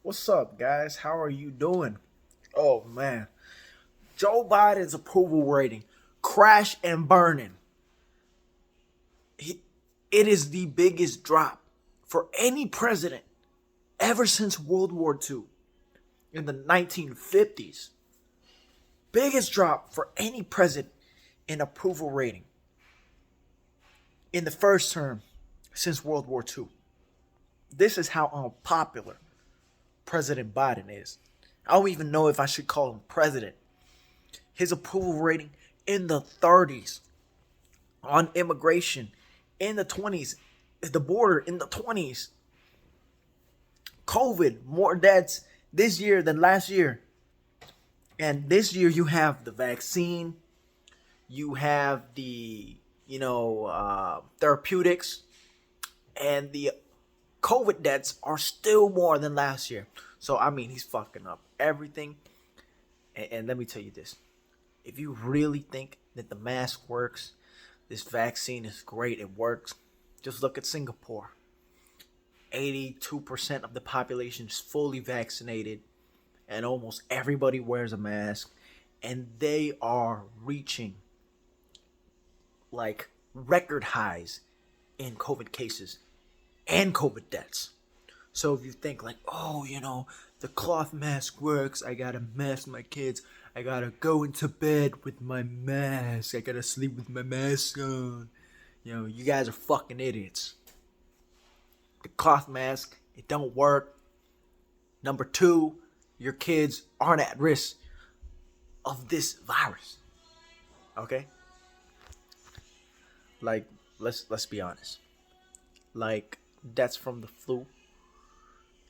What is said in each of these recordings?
What's up, guys? How are you doing? Oh man, Joe Biden's approval rating crash and burning. He, it is the biggest drop for any president ever since World War II in the 1950s. Biggest drop for any president in approval rating in the first term since World War II. This is how unpopular President Biden is. I don't even know if I should call him president. His approval rating in the 30s, on immigration in the 20s, the border in the 20s, COVID, more deaths this year than last year. And this year you have the vaccine, you have the, therapeutics, and the COVID deaths are still more than last year. So, I mean, he's fucking up everything. And let me tell you this. If you really think that the mask works, this vaccine is great, it works, just look at Singapore. 82% of the population is fully vaccinated, and almost everybody wears a mask, and they are reaching like record highs in COVID cases and COVID deaths. So if you think like, oh, the cloth mask works, I gotta mask my kids, I gotta go into bed with my mask, I gotta sleep with my mask on. You guys are fucking idiots. The cloth mask, it don't work. Number two, your kids aren't at risk of this virus. Okay? Like, let's be honest. Like, deaths from the flu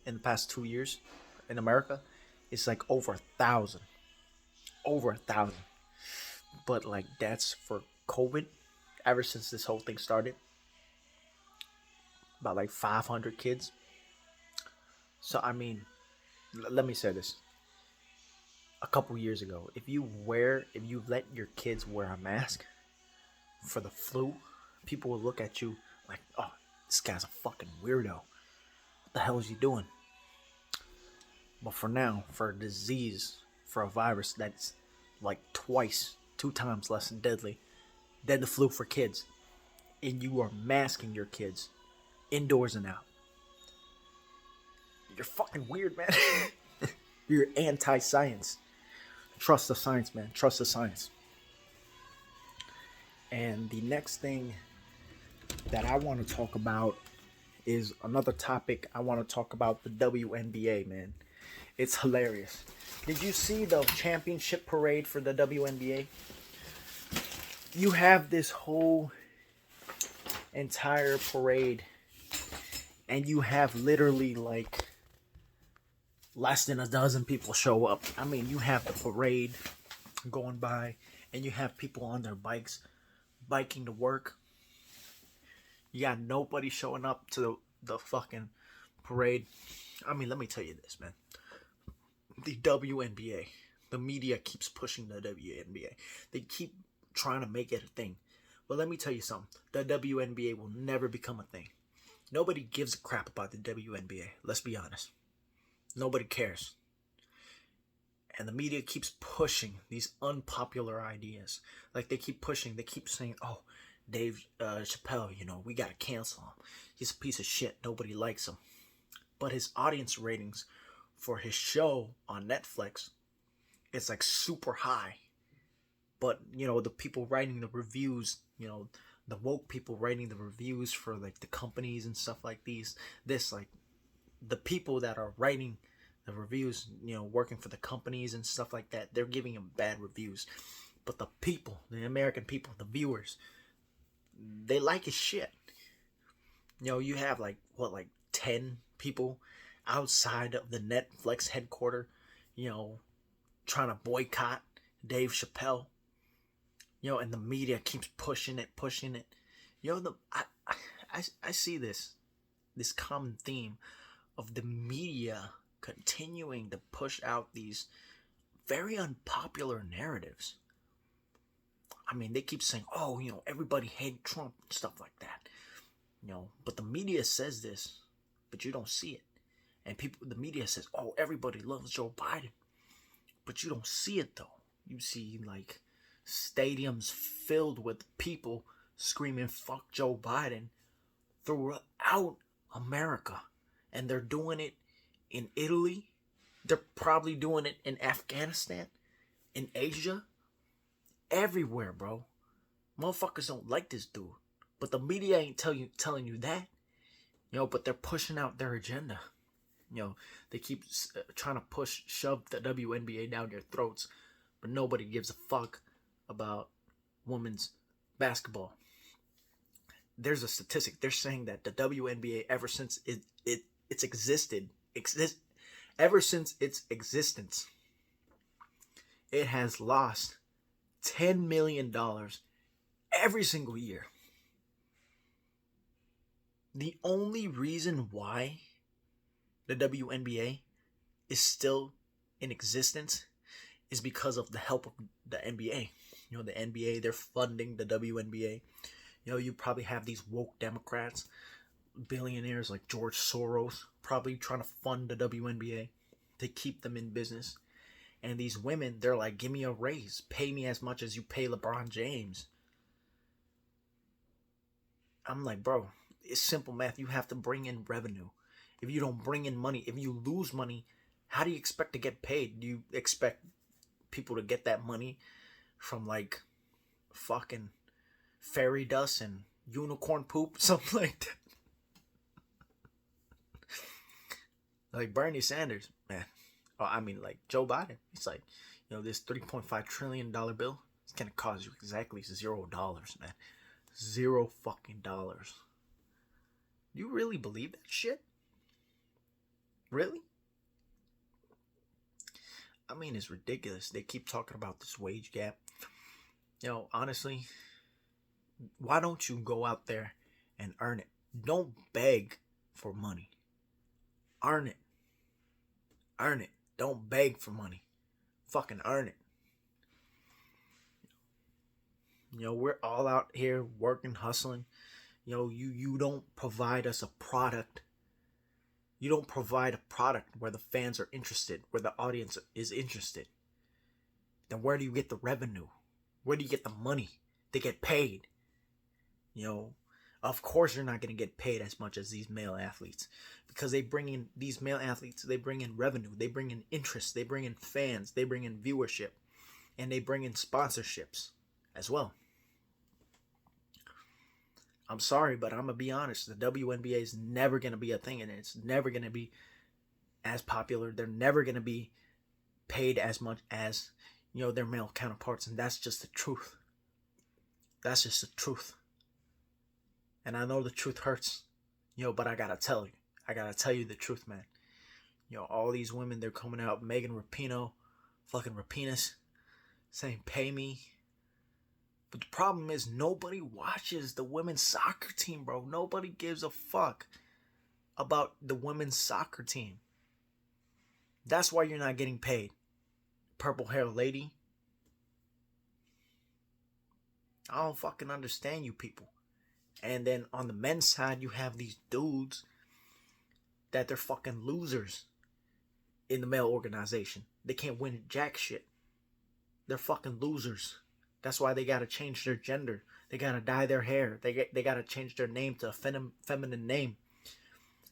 in the past 2 years in America, it's like over 1,000. Over 1,000. But like deaths for COVID, ever since this whole thing started, about like 500 kids. So I mean, let me say this. A couple years ago, if you let your kids wear a mask for the flu, people will look at you like, oh, this guy's a fucking weirdo. What the hell is he doing? But for now, for a disease, for a virus that's like two times less deadly than the flu for kids, and you are masking your kids indoors and out, you're fucking weird, man. You're anti-science. Trust the science, man. Trust the science. And the next thing that I want to talk about is another topic. I want to talk about the WNBA, man. It's hilarious. Did you see the championship parade for the WNBA? You have this whole entire parade, and you have literally like less than a dozen people show up. I mean, you have the parade going by, and you have people on their bikes biking to work. You got nobody showing up to the fucking parade. I mean, let me tell you this, man. The WNBA, the media keeps pushing the WNBA. They keep trying to make it a thing. But let me tell you something. The WNBA will never become a thing. Nobody gives a crap about the WNBA. Let's be honest. Nobody cares. And the media keeps pushing these unpopular ideas. Like they keep pushing. They keep saying, oh, Dave Chappelle, we got to cancel him. He's a piece of shit. Nobody likes him. But his audience ratings for his show on Netflix, it's like super high. But, the people writing the reviews, the woke people writing the reviews for like the companies and stuff like like the people that are writing the reviews, working for the companies and stuff like that, they're giving him bad reviews. But the people, the American people, the viewers, they like his shit. You have like 10 people outside of the Netflix headquarters, trying to boycott Dave Chappelle. And the media keeps pushing it. I see this common theme of the media continuing to push out these very unpopular narratives. I mean, they keep saying, oh, everybody hated Trump and stuff like that. But the media says this, but you don't see it. And people, the media says, oh, everybody loves Joe Biden. But you don't see it though. You see like stadiums filled with people screaming fuck Joe Biden throughout America. And they're doing it in Italy. They're probably doing it in Afghanistan, in Asia, everywhere, bro. Motherfuckers don't like this dude. But the media ain't telling you that. But they're pushing out their agenda. They keep trying to shove the WNBA down their throats, but nobody gives a fuck about women's basketball. There's a statistic. They're saying that the WNBA, ever since it's existed, ever since its existence, it has lost $10 million every single year. The only reason why the WNBA is still in existence is because of the help of the NBA. The NBA, they're funding the WNBA. You probably have these woke Democrats, billionaires like George Soros, probably trying to fund the WNBA to keep them in business. And these women, they're like, give me a raise. Pay me as much as you pay LeBron James. I'm like, bro, it's simple math. You have to bring in revenue. If you don't bring in money, if you lose money, how do you expect to get paid? Do you expect people to get that money from like fucking fairy dust and unicorn poop? Something like that. Like Bernie Sanders, man. Like Joe Biden. It's like, this $3.5 trillion bill, it's going to cost you exactly $0, man. $0 fucking dollars. You really believe that shit? Really? It's ridiculous. They keep talking about this wage gap. Honestly, why don't you go out there and earn it? Don't beg for money. Earn it. Earn it. Don't beg for money. Fucking earn it. We're all out here working, hustling. You don't provide us a product. You don't provide a product where the fans are interested, where the audience is interested. Then where do you get the revenue? Where do you get the money to get paid? Of course you're not going to get paid as much as these male athletes, because these male athletes, they bring in revenue, they bring in interest, they bring in fans, they bring in viewership, and they bring in sponsorships as well. I'm sorry, but I'm going to be honest. The WNBA is never going to be a thing, and it's never going to be as popular. They're never going to be paid as much as, their male counterparts, and that's just the truth. That's just the truth. And I know the truth hurts, but I got to tell you. I got to tell you the truth, man. All these women, they're coming out, Megan Rapinoe, fucking Rapinas, saying, pay me. But the problem is nobody watches the women's soccer team, bro. Nobody gives a fuck about the women's soccer team. That's why you're not getting paid. Purple hair lady. I don't fucking understand you people. And then on the men's side, you have these dudes that they're fucking losers in the male organization. They can't win jack shit. They're fucking losers. That's why they gotta change their gender. They gotta dye their hair. They gotta change their name to a feminine name.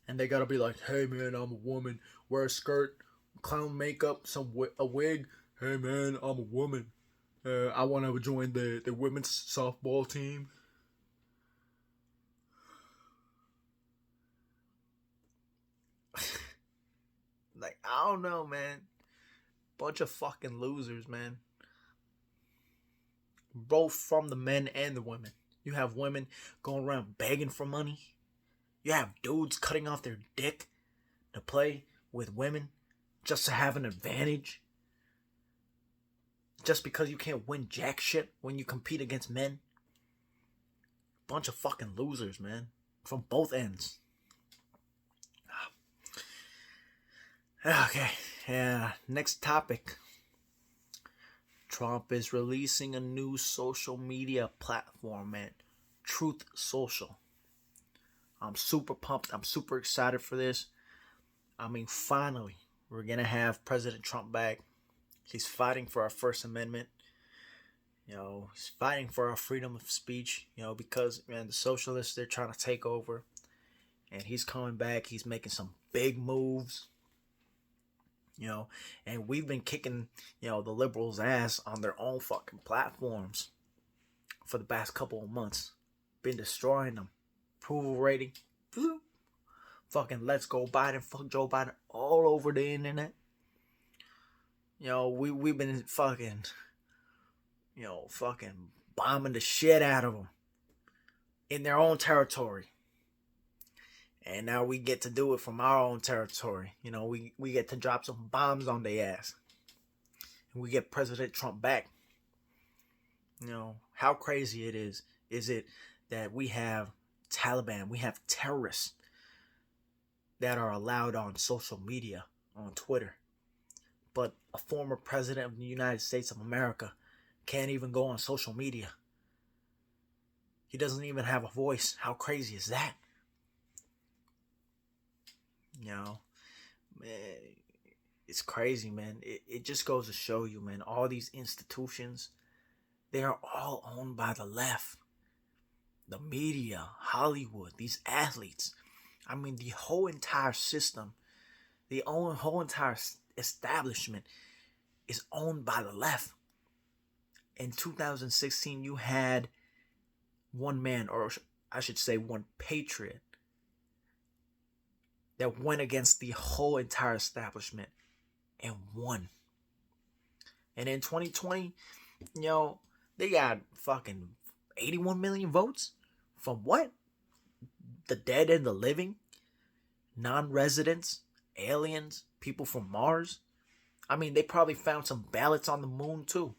And they gotta be like, hey man, I'm a woman. Wear a skirt, clown makeup, a wig. Hey man, I'm a woman. I want to join the women's softball team. Like, I don't know, man. Bunch of fucking losers, man. Both from the men and the women. You have women going around begging for money. You have dudes cutting off their dick to play with women just to have an advantage. Just because you can't win jack shit when you compete against men. Bunch of fucking losers, man. From both ends. Okay, yeah. Next topic. Trump is releasing a new social media platform, man. Truth Social. I'm super pumped. I'm super excited for this. I mean, finally, we're going to have President Trump back. He's fighting for our First Amendment. He's fighting for our freedom of speech, because, man, the socialists, they're trying to take over. And he's coming back. He's making some big moves, and we've been kicking, the liberals' ass on their own fucking platforms for the past couple of months. Been destroying them. Approval rating, fucking let's go Biden, fuck Joe Biden all over the internet. We've been fucking bombing the shit out of them in their own territory. And now we get to do it from our own territory. We get to drop some bombs on their ass. And we get President Trump back. How crazy it is. Is it that we have Taliban, we have terrorists that are allowed on social media, on Twitter. But a former president of the United States of America can't even go on social media. He doesn't even have a voice. How crazy is that? It's crazy, man. It just goes to show you, man, all these institutions, they are all owned by the left. The media, Hollywood, these athletes. I mean, the whole entire system, the whole entire establishment is owned by the left. In 2016, you had one man, or I should say one patriot, that went against the whole entire establishment and won. And in 2020, they got fucking 81 million votes from what? The dead and the living, non-residents, aliens, people from Mars. I mean, they probably found some ballots on the moon too.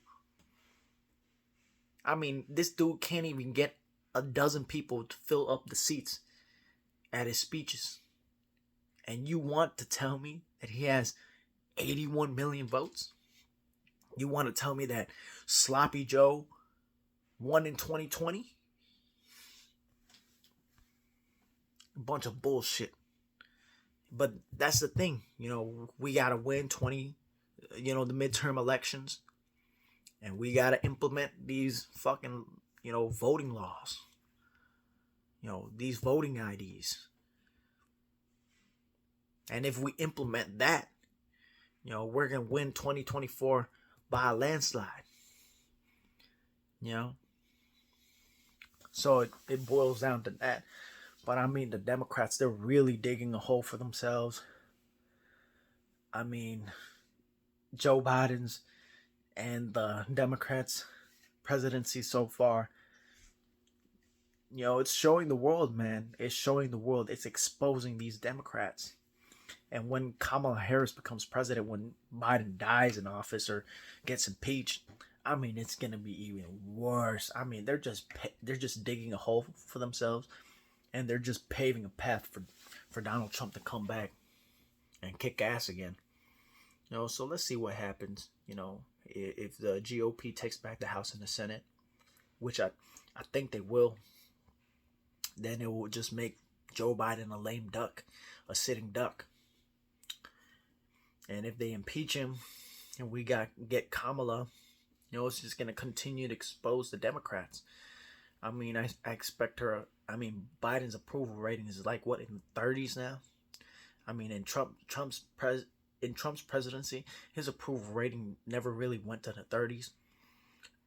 I mean, this dude can't even get a dozen people to fill up the seats at his speeches. And you want to tell me that he has 81 million votes? You want to tell me that Sloppy Joe won in 2020? A bunch of bullshit. But that's the thing, we got to win the midterm elections. And we got to implement these fucking, voting laws. These voting IDs. And if we implement that, we're going to win 2024 by a landslide. So it boils down to that. But I mean, the Democrats, they're really digging a hole for themselves. I mean, Joe Biden's and the Democrats' presidency so far, it's showing the world, man. It's showing the world. It's exposing these Democrats. And when Kamala Harris becomes president, when Biden dies in office or gets impeached, I mean, it's gonna be even worse. I mean, they're just digging a hole for themselves, and they're just paving a path for Donald Trump to come back and kick ass again. So let's see what happens. If the GOP takes back the House and the Senate, which I think they will, then it will just make Joe Biden a lame duck, a sitting duck. And if they impeach him and we get Kamala, it's just going to continue to expose the Democrats. I mean, I expect her. I mean, Biden's approval rating is like what, in the 30s now? I mean, in Trump's presidency, his approval rating never really went to the 30s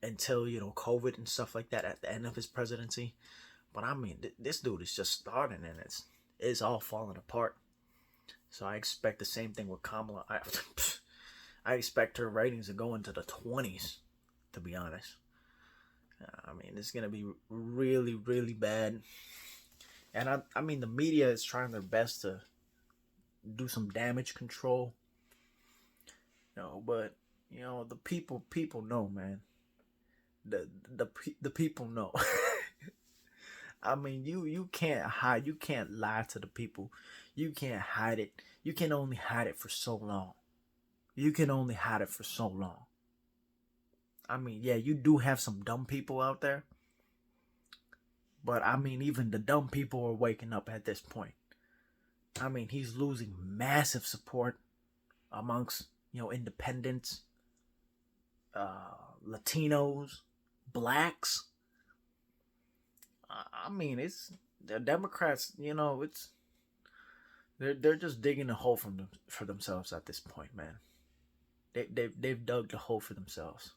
until COVID and stuff like that at the end of his presidency. But I mean, this dude is just starting, and it's all falling apart. So I expect the same thing with Kamala. I expect her ratings to go into the 20s, to be honest. I mean, it's going to be really, really bad. And I mean, the media is trying their best to do some damage control. But, the people know, man. The people know. I mean, you can't hide. You can't lie to the people. You can't hide it. You can only hide it for so long. I mean, yeah, you do have some dumb people out there. But I mean, even the dumb people are waking up at this point. I mean, he's losing massive support amongst, independents, Latinos, blacks. I mean, it's the Democrats. It's they're just digging a hole for themselves at this point, man. They've dug the hole for themselves,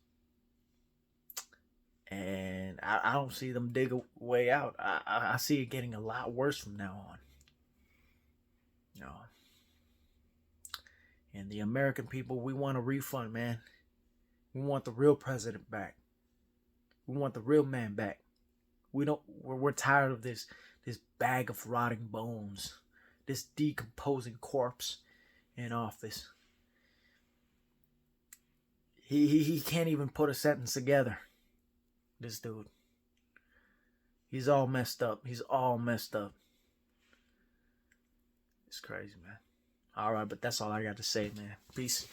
and I don't see them dig a way out. I see it getting a lot worse from now on. You know, and the American people, we want a refund, man. We want the real president back. We want the real man back. We're tired of this bag of rotting bones, this decomposing corpse in office. He can't even put a sentence together. This dude. He's all messed up. He's all messed up. It's crazy, man. All right, but that's all I got to say, man. Peace.